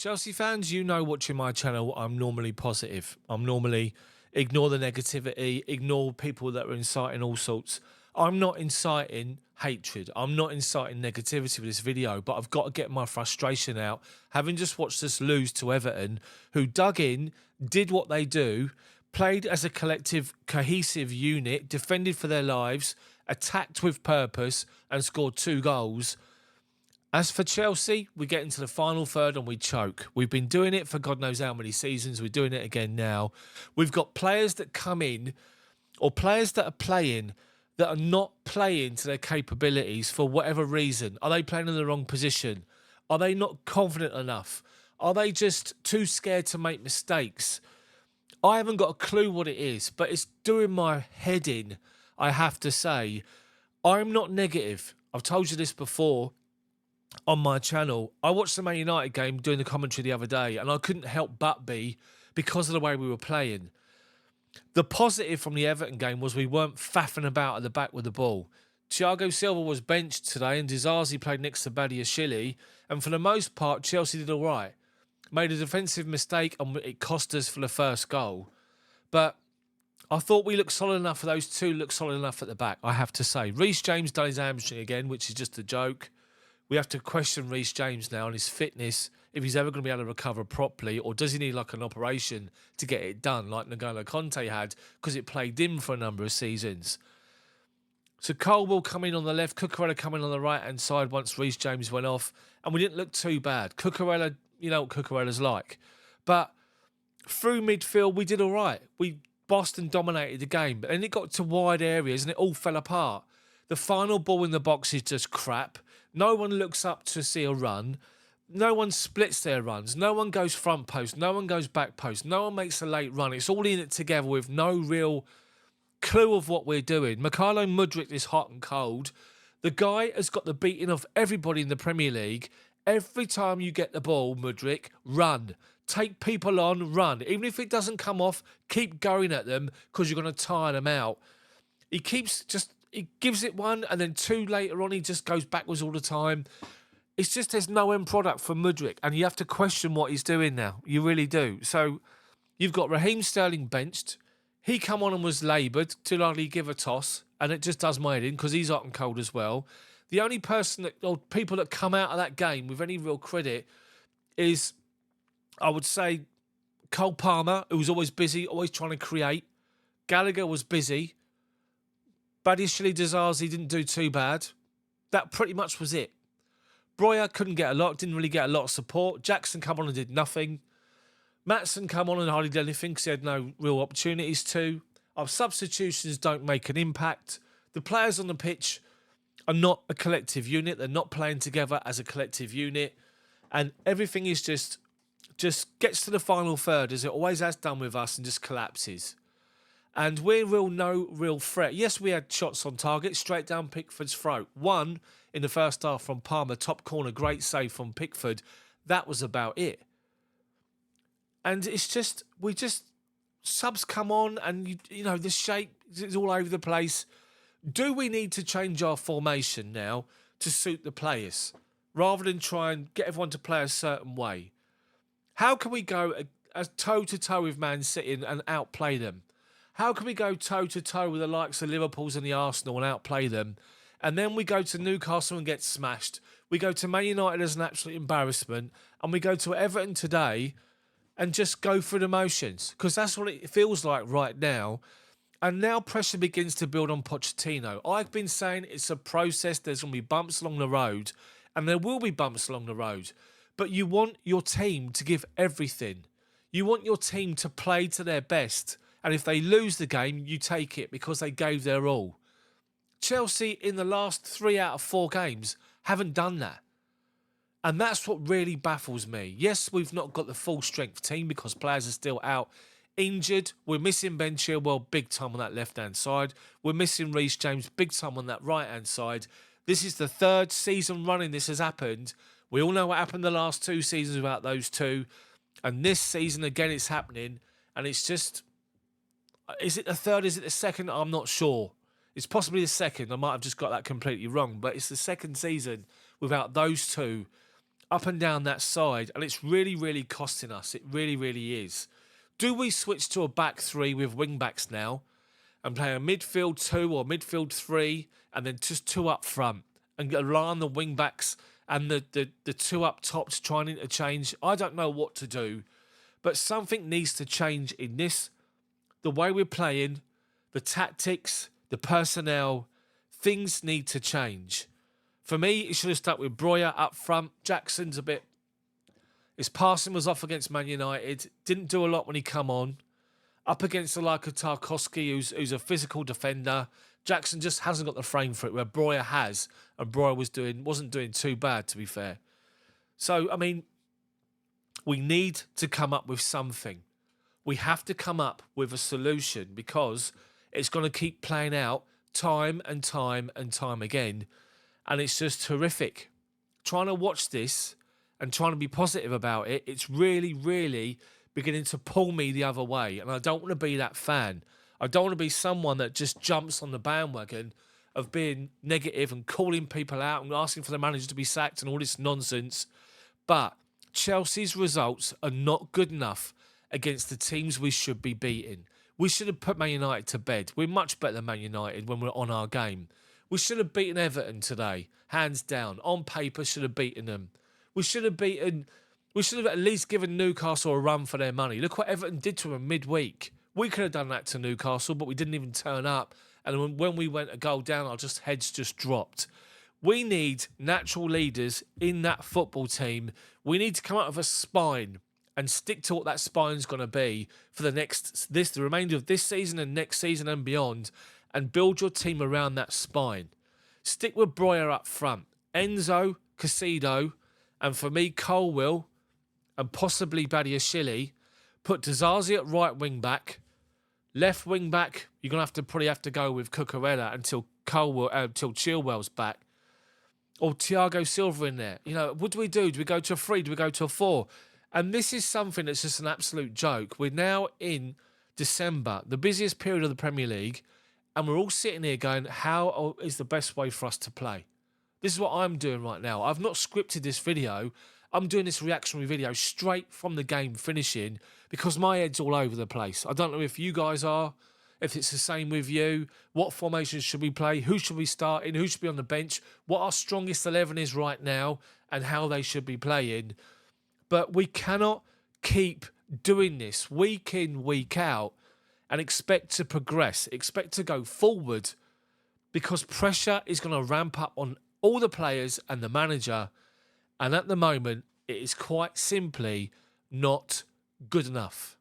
Chelsea fans, you know, watching my channel, I'm normally positive. I'm normally ignore the negativity, ignore people that are inciting all sorts. I'm not inciting hatred. I'm not inciting negativity with this video, but I've got to get my frustration out. Having just watched us lose to Everton, who dug in, did what they do, played as a collective, cohesive unit, defended for their lives, attacked with purpose, and scored 2 goals. As for Chelsea, we get into the final third and we choke. We've been doing it for God knows how many seasons. We're doing it again now. We've got players that come in, or players that are playing, that are not playing to their capabilities for whatever reason. Are they playing in the wrong position? Are they not confident enough? Are they just too scared to make mistakes? I haven't got a clue what it is, but it's doing my head in, I have to say. I'm not negative. I've told you this before on my channel. I watched the Man United game doing the commentary the other day, and I couldn't help but be, because of the way we were playing. The positive from the Everton game was we weren't faffing about at the back with the ball. Thiago Silva was benched today and Dizazi played next to Badiashile, and for the most part Chelsea did all right. Made a defensive mistake and it cost us for the first goal. But I thought we looked solid enough for those two, looked solid enough at the back, I have to say. Reece James done his hamstring again, which is just a joke. We have to question Reece James now and his fitness, if he's ever going to be able to recover properly, or does he need like an operation to get it done like N'Golo Conte had, because it plagued him for a number of seasons. So Cole will come in on the left, Cucurella coming on the right-hand side once Reece James went off, and we didn't look too bad. Cucurella, you know what Cucurella's like. But through midfield, we did all right. We bossed and dominated the game, but then it got to wide areas and it all fell apart. The final ball in the box is just crap. No one looks up to see a run. No one splits their runs. No one goes front post. No one goes back post. No one makes a late run. It's all in it together with no real clue of what we're doing. Mykhailo Mudryk is hot and cold. The guy has got the beating of everybody in the Premier League. Every time you get the ball, Mudryk, run. Take people on, run. Even if it doesn't come off, keep going at them because you're going to tire them out. He gives it one and then 2 later on, he just goes backwards all the time. It's just there's no end product for Mudryk, and you have to question what he's doing now. You really do. So you've got Raheem Sterling benched. He come on and was laboured to hardly give a toss, and it just does my head in because he's hot and cold as well. The only person that, or people that come out of that game with any real credit is, I would say, Cole Palmer, who was always busy, always trying to create. Gallagher was busy. Badiashile Dizazi didn't do too bad. That pretty much was it. Breuer couldn't get a lot, didn't really get a lot of support. Jackson come on and did nothing. Maatsen come on and hardly did anything because he had no real opportunities to. Our substitutions don't make an impact. The players on the pitch are not a collective unit. They're not playing together as a collective unit. And everything is just gets to the final third, as it always has done with us, and just collapses. And we're no real threat. Yes, we had shots on target, straight down Pickford's throat. One in the first half from Palmer, top corner, great save from Pickford. That was about it. And it's just, subs come on and, you know, the shape is all over the place. Do we need to change our formation now to suit the players, rather than try and get everyone to play a certain way? How can we go toe-to-toe with Man City and outplay them? How can we go toe-to-toe with the likes of Liverpool's and the Arsenal and outplay them? And then we go to Newcastle and get smashed. We go to Man United as an absolute embarrassment. And we go to Everton today and just go through the motions. Because that's what it feels like right now. And now pressure begins to build on Pochettino. I've been saying it's a process. There's going to be bumps along the road. And there will be bumps along the road. But you want your team to give everything. You want your team to play to their best. And if they lose the game, you take it because they gave their all. Chelsea, in the last 3 out of 4 games, haven't done that. And that's what really baffles me. Yes, we've not got the full strength team because players are still out injured. We're missing Ben Chilwell big time on that left-hand side. We're missing Reece James big time on that right-hand side. This is the 3rd season running this has happened. We all know what happened the last 2 seasons about those two. And this season, again, it's happening. And it's just... Is it the 3rd? Is it the 2nd? I'm not sure. It's possibly the 2nd. I might have just got that completely wrong. But it's the 2nd season without those two up and down that side, and it's really, really costing us. It really, really is. Do we switch to a back three with wing backs now and play a midfield 2 or midfield 3 and then just 2 up front and rely on the wing backs and the 2 up top to try and interchange? I don't know what to do, but something needs to change in this. The way we're playing, the tactics, the personnel, things need to change. For me, it should have stuck with Breuer up front. Jackson's a bit... His passing was off against Man United. Didn't do a lot when he come on. Up against the like of Tarkowski, who's a physical defender. Jackson just hasn't got the frame for it, where Breuer has. And Breuer wasn't doing too bad, to be fair. So, I mean, we need to come up with something. We have to come up with a solution because it's going to keep playing out time and time and time again. And it's just horrific. Trying to watch this and trying to be positive about it, it's really, really beginning to pull me the other way. And I don't want to be that fan. I don't want to be someone that just jumps on the bandwagon of being negative and calling people out and asking for the manager to be sacked and all this nonsense. But Chelsea's results are not good enough against the teams we should be beating. We should have put Man United to bed. We're much better than Man United when we're on our game. We should have beaten Everton today, hands down. On paper, should have beaten them. We should have at least given Newcastle a run for their money. Look what Everton did to them midweek. We could have done that to Newcastle, but we didn't even turn up. And when we went a goal down, our heads just dropped. We need natural leaders in that football team. We need to come up with a spine and stick to what that spine's going to be for the remainder of this season and next season and beyond, and build your team around that spine. Stick with Breuer up front, Enzo, Caicedo, and for me, Colwill, and possibly Badiashile. Put Dizazi at right wing back. Left wing back, you're going to probably have to go with Cucurella until Chilwell's back. Or Thiago Silva in there. You know, what do we do? Do we go to a 3? Do we go to a 4? And this is something that's just an absolute joke. We're now in December, the busiest period of the Premier League, and we're all sitting here going, how is the best way for us to play? This is what I'm doing right now. I've not scripted this video. I'm doing this reactionary video straight from the game finishing because my head's all over the place. I don't know if you guys are, if it's the same with you. What formations should we play? Who should we start in? Who should be on the bench? What our strongest 11 is right now and how they should be playing. But we cannot keep doing this week in, week out and expect to progress, expect to go forward, because pressure is going to ramp up on all the players and the manager. And at the moment, it is quite simply not good enough.